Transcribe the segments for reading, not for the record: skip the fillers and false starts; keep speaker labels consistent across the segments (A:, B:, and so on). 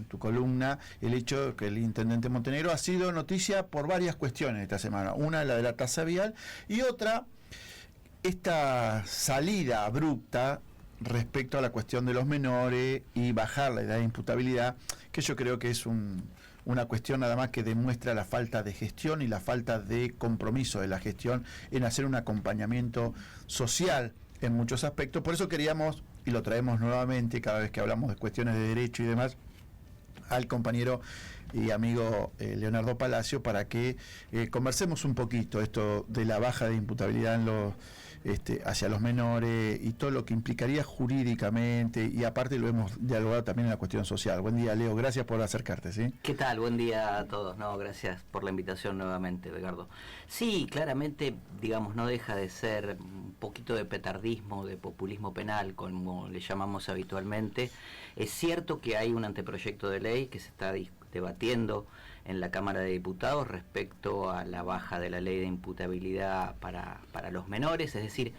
A: tu columna el hecho que el intendente Montenegro ha sido noticia por varias cuestiones esta semana. Una, la de la tasa vial, y otra, esta salida abrupta respecto a la cuestión de los menores y bajar la edad de imputabilidad, que yo creo que es una cuestión nada más que demuestra la falta de gestión y la falta de compromiso de la gestión en hacer un acompañamiento social en muchos aspectos. Por eso queríamos, y lo traemos nuevamente cada vez que hablamos de cuestiones de derecho y demás, al compañero y amigo Leonardo Palacio, para que conversemos un poquito esto de la baja de imputabilidad en los hacia los menores y todo lo que implicaría jurídicamente, y aparte lo hemos dialogado también en la cuestión social. Buen día, Leo, gracias por acercarte. ¿Sí?
B: ¿Qué tal? Buen día a todos. No, gracias por la invitación nuevamente, Ricardo. Sí, claramente, digamos, no deja de ser un poquito de petardismo, de populismo penal, como le llamamos habitualmente. Es cierto que hay un anteproyecto de ley que se está debatiendo en la Cámara de Diputados respecto a la baja de la ley de imputabilidad para los menores, es decir,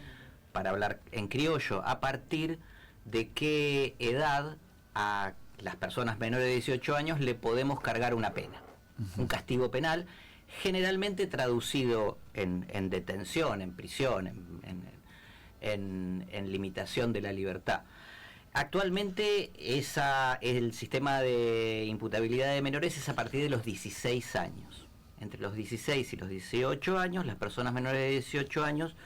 B: para hablar en criollo, a partir de qué edad a las personas menores de 18 años le podemos cargar una pena, un castigo penal, generalmente traducido en detención, en prisión, en limitación de la libertad. Actualmente el sistema de imputabilidad de menores es a partir de los 16 años. Entre los 16 y los 18 años, las personas menores de 18 años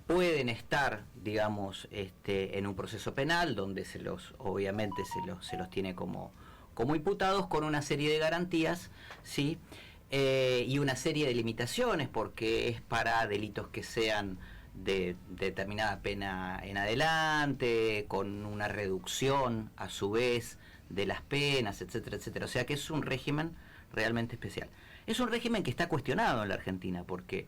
B: pueden estar, digamos, en un proceso penal donde obviamente se los tiene como imputados, con una serie de garantías, ¿sí? Y una serie de limitaciones, porque es para delitos que sean de determinada pena en adelante, con una reducción a su vez de las penas, etcétera, etcétera. O sea que es un régimen realmente especial. Es un régimen que está cuestionado en la Argentina, porque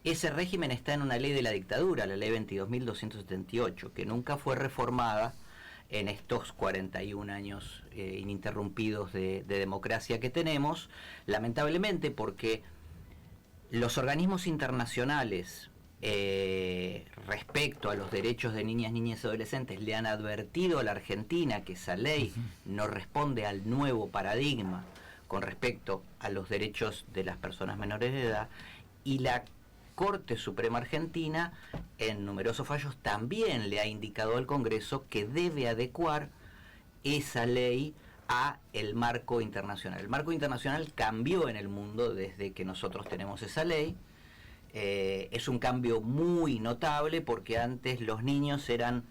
B: ese régimen está en una ley de la dictadura, la ley 22.278, que nunca fue reformada en estos 41 años ininterrumpidos de democracia que tenemos, lamentablemente, porque los organismos internacionales respecto a los derechos de niñas y adolescentes le han advertido a la Argentina que esa ley no responde al nuevo paradigma con respecto a los derechos de las personas menores de edad, y la Corte Suprema Argentina en numerosos fallos también le ha indicado al Congreso que debe adecuar esa ley a el marco internacional. El marco internacional cambió en el mundo desde que nosotros tenemos esa ley. Es un cambio muy notable, porque antes los niños eran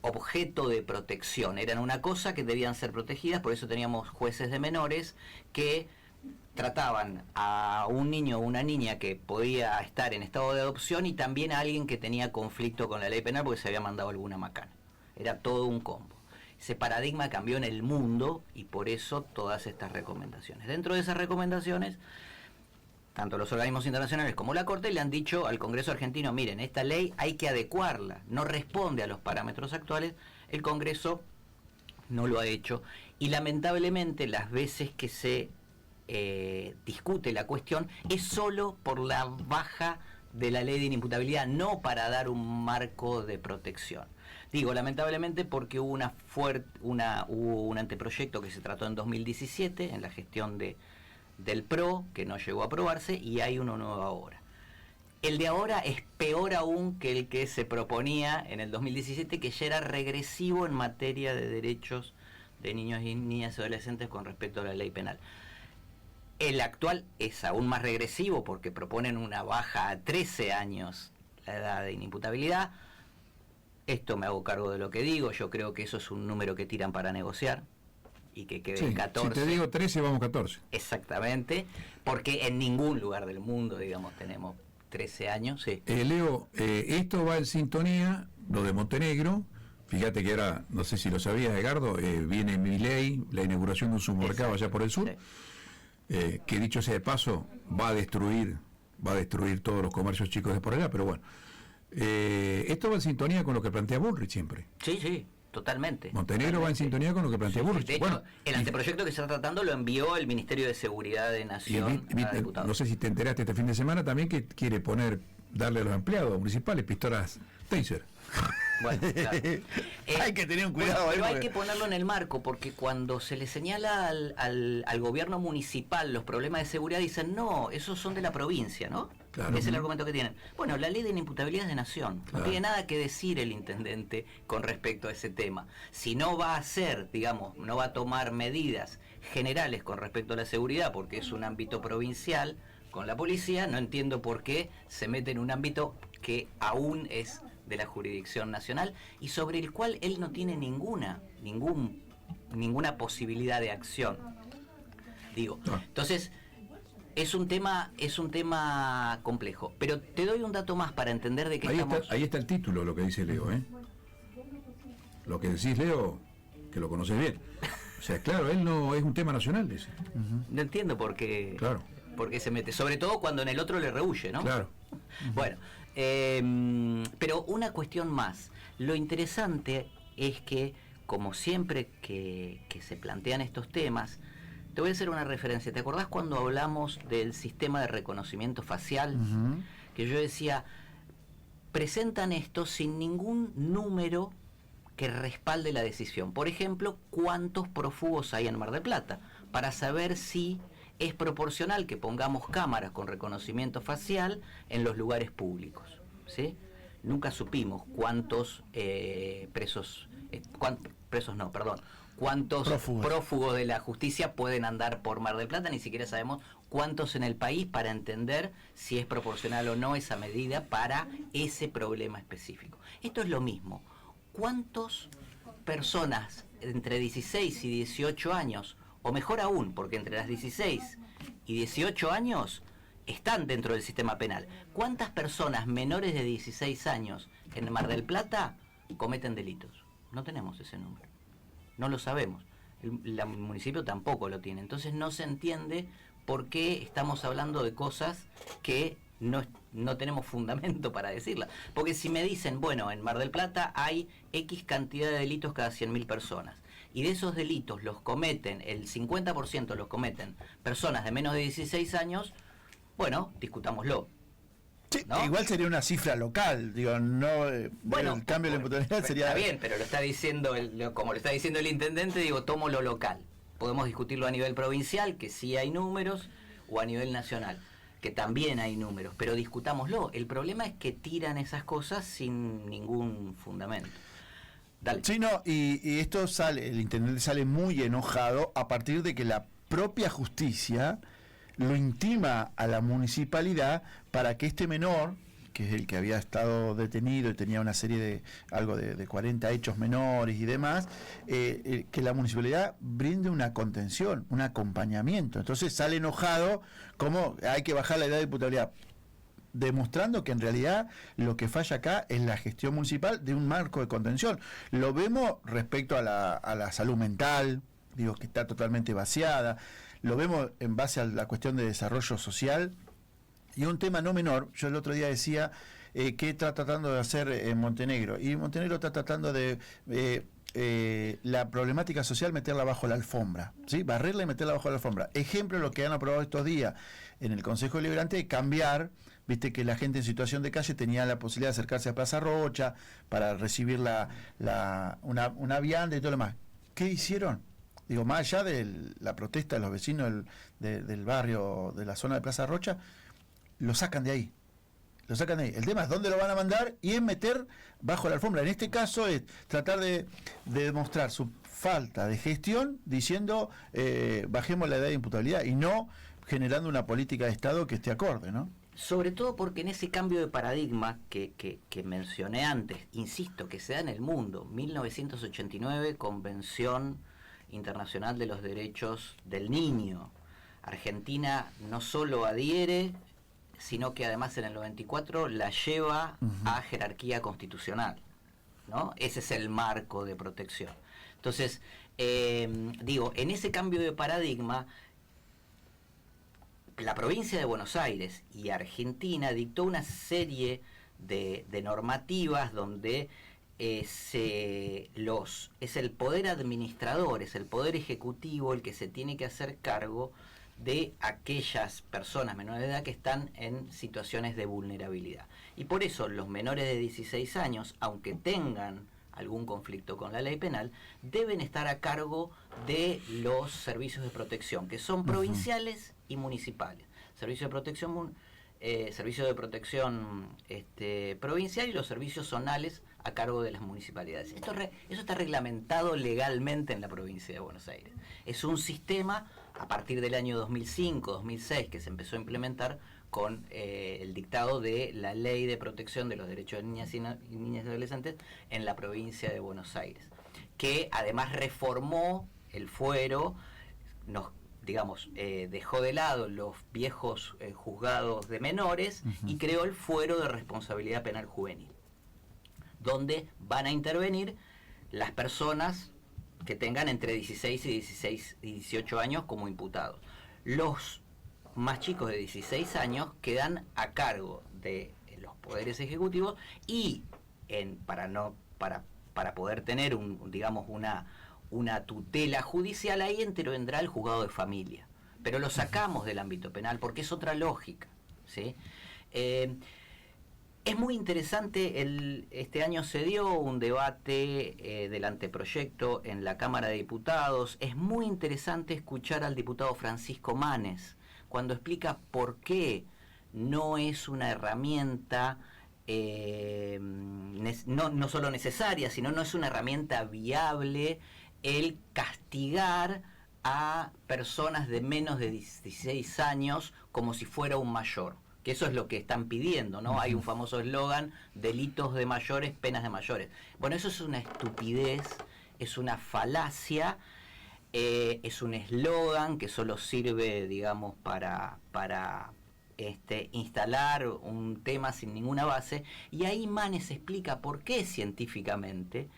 B: objeto de protección, eran una cosa que debían ser protegidas, por eso teníamos jueces de menores que trataban a un niño o una niña que podía estar en estado de adopción y también a alguien que tenía conflicto con la ley penal porque se había mandado alguna macana. Era todo un combo. Ese paradigma cambió en el mundo, y por eso todas estas recomendaciones. Dentro de esas recomendaciones, tanto los organismos internacionales como la Corte le han dicho al Congreso argentino: miren, esta ley hay que adecuarla, no responde a los parámetros actuales. El Congreso no lo ha hecho, y lamentablemente las veces que se discute la cuestión es solo por la baja de la ley de inimputabilidad, no para dar un marco de protección. Digo lamentablemente porque hubo un anteproyecto que se trató en 2017 en la gestión del PRO, que no llegó a aprobarse, y hay uno nuevo ahora. El de ahora es peor aún que el que se proponía en el 2017, que ya era regresivo en materia de derechos de niños y niñas y adolescentes con respecto a la ley penal. El actual es aún más regresivo, porque proponen una baja a 13 años la edad de inimputabilidad. Esto me hago cargo de lo que digo, yo creo que eso es un número que tiran para negociar, y que quede en 14. Si
C: te digo 13, vamos 14.
B: Exactamente, porque en ningún lugar del mundo, digamos, tenemos 13 años. Sí.
C: Leo, esto va en sintonía, lo de Montenegro. Fíjate que ahora, no sé si lo sabías, Edgardo, viene Milei, la inauguración de un supermercado allá por el sur, sí. Que dicho sea de paso, va a destruir todos los comercios chicos de por allá, pero bueno. Esto va en sintonía con lo que plantea Bullrich siempre.
B: Sí, sí. Totalmente.
C: Montenegro va en sintonía con lo que plantea Bullrich.
B: De hecho, el anteproyecto que se está tratando lo envió el Ministerio de Seguridad de Nación a diputados.
C: No sé si te enteraste este fin de semana también que quiere darle a los empleados municipales pistolas taser.
B: Bueno, claro.
A: Hay que tener un cuidado.
B: Pero hay
A: porque-
B: que ponerlo en el marco, porque cuando se le señala al gobierno municipal los problemas de seguridad, dicen, no, esos son de la provincia, ¿no?
C: Claro.
B: Es el argumento que tienen. Bueno, la ley de inimputabilidad es de nación.
C: Claro.
B: No tiene nada que decir el intendente con respecto a ese tema. Si no va a hacer, digamos, no va a tomar medidas generales con respecto a la seguridad, porque es un ámbito provincial con la policía, no entiendo por qué se mete en un ámbito que aún es de la jurisdicción nacional y sobre el cual él no tiene ninguna posibilidad de acción. Digo,
C: No.
B: entonces es un tema complejo, pero te doy un dato más para entender de qué estamos.
C: Ahí está el título, lo que dice Leo, ¿eh? Lo que decís, Leo, que lo conoces bien. O sea, claro, él no es un tema nacional, dice.
B: No entiendo por qué,
C: Claro.
B: por qué se mete, sobre todo cuando en el otro le rehúye, ¿no?
C: Claro.
B: Bueno, pero una cuestión más. Lo interesante es que, como siempre que se plantean estos temas, te voy a hacer una referencia. ¿Te acordás cuando hablamos del sistema de reconocimiento facial?
A: Ujú.
B: Que yo decía, presentan esto sin ningún número que respalde la decisión. Por ejemplo, ¿cuántos prófugos hay en Mar del Plata? Para saber si es proporcional que pongamos cámaras con reconocimiento facial en los lugares públicos, ¿sí? Nunca supimos cuántos cuántos prófugos de la justicia pueden andar por Mar del Plata, ni siquiera sabemos cuántos en el país para entender si es proporcional o no esa medida para ese problema específico. Esto es lo mismo. ¿Cuántas personas entre 16 y 18 años, o mejor aún, porque entre las 16 y 18 años están dentro del sistema penal, cuántas personas menores de 16 años en Mar del Plata cometen delitos? No tenemos ese número, no lo sabemos, el municipio tampoco lo tiene, entonces no se entiende por qué estamos hablando de cosas que no tenemos fundamento para decirlas. Porque si me dicen, bueno, en Mar del Plata hay X cantidad de delitos cada 100.000 personas, y de esos delitos los cometen, el 50% los cometen personas de menos de 16 años, bueno, discutámoslo.
A: Sí,
B: ¿No?
A: igual sería una cifra local, digo, no.
B: Bueno,
A: el cambio de la imputabilidad sería.
B: Está bien, pero lo está diciendo como lo está diciendo el intendente, digo, tomo lo local. Podemos discutirlo a nivel provincial, que sí hay números, o a nivel nacional, que también hay números, pero discutámoslo. El problema es que tiran esas cosas sin ningún fundamento. Dale.
A: Sí, no, y esto sale, el intendente sale muy enojado a partir de que la propia justicia lo intima a la municipalidad para que este menor, que es el que había estado detenido y tenía una serie de algo de 40 hechos menores y demás, que la municipalidad brinde una contención, un acompañamiento. Entonces sale enojado como hay que bajar la edad de imputabilidad, demostrando que en realidad lo que falla acá es la gestión municipal de un marco de contención. Lo vemos respecto a la salud mental, digo, que está totalmente vaciada. Lo vemos en base a la cuestión de desarrollo social. Y un tema no menor, yo el otro día decía que está tratando de hacer en Montenegro. Y Montenegro está tratando de la problemática social meterla bajo la alfombra, ¿sí? Barrerla y meterla bajo la alfombra. Ejemplo, lo que han aprobado estos días en el Consejo Deliberante de cambiar, viste que la gente en situación de calle tenía la posibilidad de acercarse a Plaza Rocha para recibir una vianda y todo lo demás. ¿Qué hicieron? Digo, más allá de la protesta de los vecinos del barrio, de la zona de Plaza Rocha, lo sacan de ahí. Lo sacan de ahí. El tema es dónde lo van a mandar y es meter bajo la alfombra. En este caso es tratar de demostrar su falta de gestión diciendo bajemos la edad de imputabilidad y no generando una política de Estado que esté acorde, ¿no?
B: Sobre todo porque en ese cambio de paradigma que mencioné antes, insisto, que se da en el mundo, 1989, Convención Internacional de los Derechos del Niño. Argentina no solo adhiere, sino que además en el 94 la lleva a jerarquía constitucional, ¿no? Ese es el marco de protección. Entonces, digo, en ese cambio de paradigma, la provincia de Buenos Aires y Argentina dictó una serie de normativas donde es el poder administrador, es el poder ejecutivo el que se tiene que hacer cargo de aquellas personas menores de edad que están en situaciones de vulnerabilidad. Y por eso los menores de 16 años, aunque tengan algún conflicto con la ley penal, deben estar a cargo de los servicios de protección, que son provinciales y municipales. Servicio de protección provincial y los servicios zonales a cargo de las municipalidades. Eso está reglamentado legalmente en la provincia de Buenos Aires. Es un sistema a partir del año 2005-2006 que se empezó a implementar con el dictado de la Ley de Protección de los Derechos de Niñas y Adolescentes en la provincia de Buenos Aires, que además reformó el fuero, dejó de lado los viejos juzgados de menores y creó el fuero de responsabilidad penal juvenil, donde van a intervenir las personas que tengan entre 16 y 18 años como imputados. Los más chicos de 16 años quedan a cargo de los poderes ejecutivos y para poder tener una tutela judicial, ahí intervendrá el juzgado de familia. Pero lo sacamos del ámbito penal porque es otra lógica, ¿sí? Es muy interesante, este año se dio un debate del anteproyecto en la Cámara de Diputados. Es muy interesante escuchar al diputado Francisco Manes cuando explica por qué no es una herramienta no solo necesaria, sino no es una herramienta viable el castigar a personas de menos de 16 años como si fuera un mayor. Que eso es lo que están pidiendo, ¿no? Hay un famoso eslogan, delitos de mayores, penas de mayores. Bueno, eso es una estupidez, es una falacia, es un eslogan que solo sirve, para instalar un tema sin ninguna base. Y ahí Manes explica por qué científicamente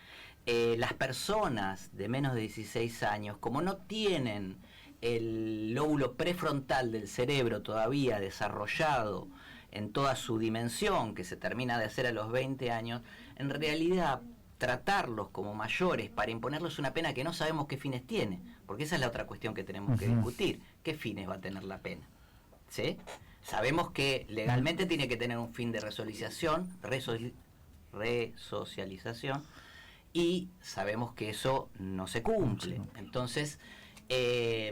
B: las personas de menos de 16 años, como no tienen el lóbulo prefrontal del cerebro todavía desarrollado en toda su dimensión, que se termina de hacer a los 20 años, en realidad tratarlos como mayores para imponerles una pena que no sabemos qué fines tiene, porque esa es la otra cuestión que tenemos que discutir. ¿Qué fines va a tener la pena? ¿Sí? Sabemos que legalmente tiene que tener un fin de resocialización, y sabemos que eso no se cumple. Entonces, es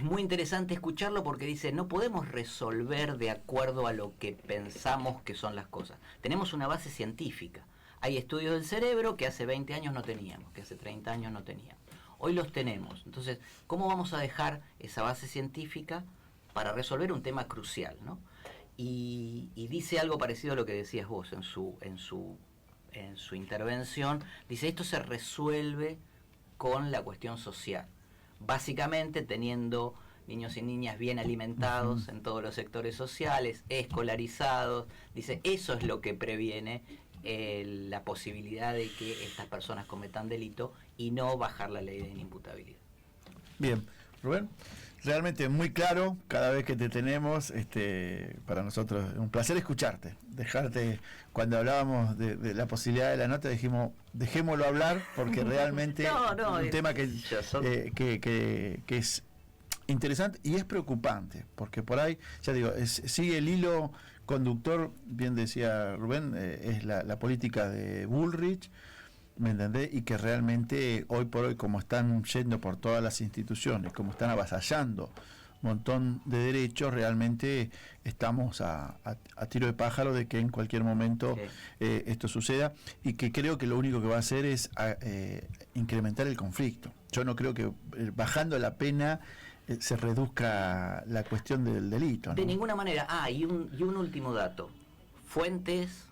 B: muy interesante escucharlo porque dice, no podemos resolver de acuerdo a lo que pensamos que son las cosas. Tenemos una base científica. Hay estudios del cerebro que hace 20 años no teníamos, que hace 30 años no teníamos. Hoy los tenemos. Entonces, ¿cómo vamos a dejar esa base científica para resolver un tema crucial, ¿no? Y dice algo parecido a lo que decías vos en su intervención. Dice, esto se resuelve con la cuestión social. Básicamente teniendo niños y niñas bien alimentados en todos los sectores sociales, escolarizados. Dice, eso es lo que previene la posibilidad de que estas personas cometan delito y no bajar la ley de inimputabilidad.
A: Bien, Rubén, realmente muy claro cada vez que te tenemos. Para nosotros es un placer escucharte, cuando hablábamos de la posibilidad de la nota dijimos, dejémoslo hablar porque realmente es un tema que es interesante y es preocupante, porque por ahí, ya digo, sigue el hilo conductor, bien decía Rubén, es la política de Bullrich, ¿me entendés? Y que realmente hoy por hoy, como están yendo por todas las instituciones, como están avasallando un montón de derechos, realmente estamos a tiro de pájaro de que en cualquier momento esto suceda, y que creo que lo único que va a hacer es incrementar el conflicto. Yo no creo que bajando la pena se reduzca la cuestión del delito, ¿no?
B: De ninguna manera. Y un último dato. Fuentes,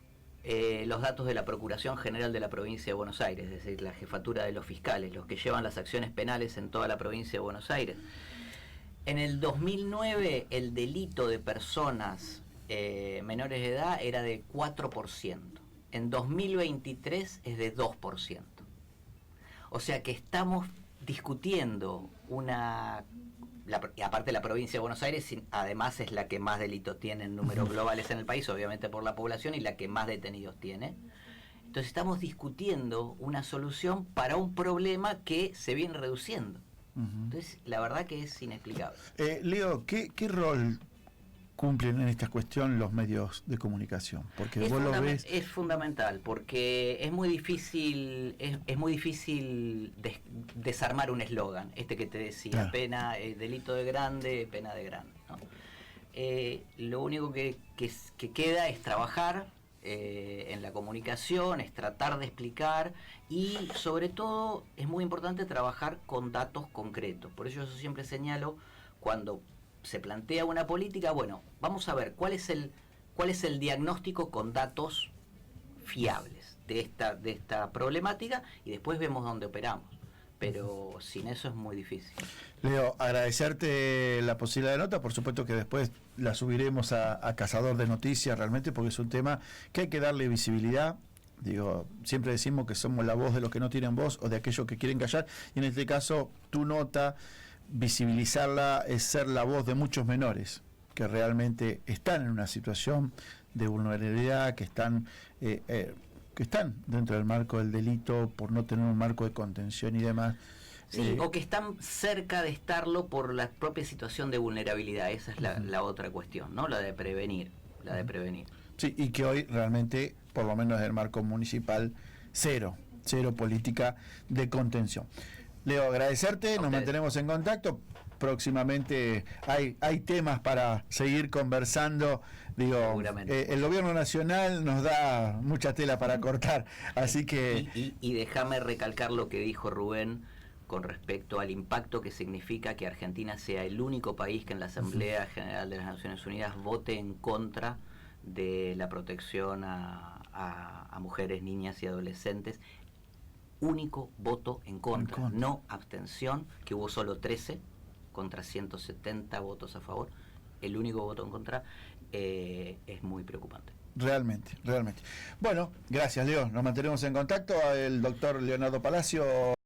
B: los datos de la Procuración General de la Provincia de Buenos Aires, es decir, la jefatura de los fiscales, los que llevan las acciones penales en toda la provincia de Buenos Aires. En el 2009 el delito de personas menores de edad era de 4%. En 2023 es de 2%. O sea que estamos discutiendo y aparte la provincia de Buenos Aires además es la que más delitos tiene en números globales en el país, obviamente por la población, y la que más detenidos tiene. Entonces estamos discutiendo una solución para un problema que se viene reduciendo. Entonces, la verdad que es inexplicable.
A: Leo, ¿qué rol cumplen en esta cuestión los medios de comunicación? Porque vos lo ves...
B: Es fundamental, porque es muy difícil, es muy difícil desarmar un eslogan, este que te decía,
A: Claro.
B: pena, delito de grande, pena de grande, ¿no? Lo único que queda es trabajar en la comunicación, es tratar de explicar, y sobre todo es muy importante trabajar con datos concretos. Por eso yo siempre señalo, cuando se plantea una política, bueno, vamos a ver cuál es el diagnóstico con datos fiables de esta problemática, y después vemos dónde operamos. Pero sin eso es muy difícil.
A: Leo, agradecerte la posibilidad de nota, por supuesto que después la subiremos a Cazador de Noticias realmente, porque es un tema que hay que darle visibilidad. Digo, siempre decimos que somos la voz de los que no tienen voz o de aquellos que quieren callar, y en este caso tu nota, visibilizarla es ser la voz de muchos menores que realmente están en una situación de vulnerabilidad, que están dentro del marco del delito por no tener un marco de contención y demás.
B: Sí, o que están cerca de estarlo por la propia situación de vulnerabilidad. Esa es la otra cuestión, ¿no? La de prevenir.
A: Sí, y que hoy realmente, por lo menos en el marco municipal, cero política de contención. Leo, agradecerte, nos mantenemos en contacto. Próximamente hay temas para seguir conversando. Digo, el gobierno nacional nos da mucha tela para cortar, así que...
B: Y déjame recalcar lo que dijo Rubén con respecto al impacto que significa que Argentina sea el único país que en la Asamblea General de las Naciones Unidas vote en contra de la protección a mujeres, niñas y adolescentes. Único voto en contra, no abstención, que hubo solo 13 contra 170 votos a favor. El único voto en contra es muy preocupante.
A: Realmente. Bueno, gracias, Leo. Nos mantenemos en contacto. El doctor Leonardo Palacio.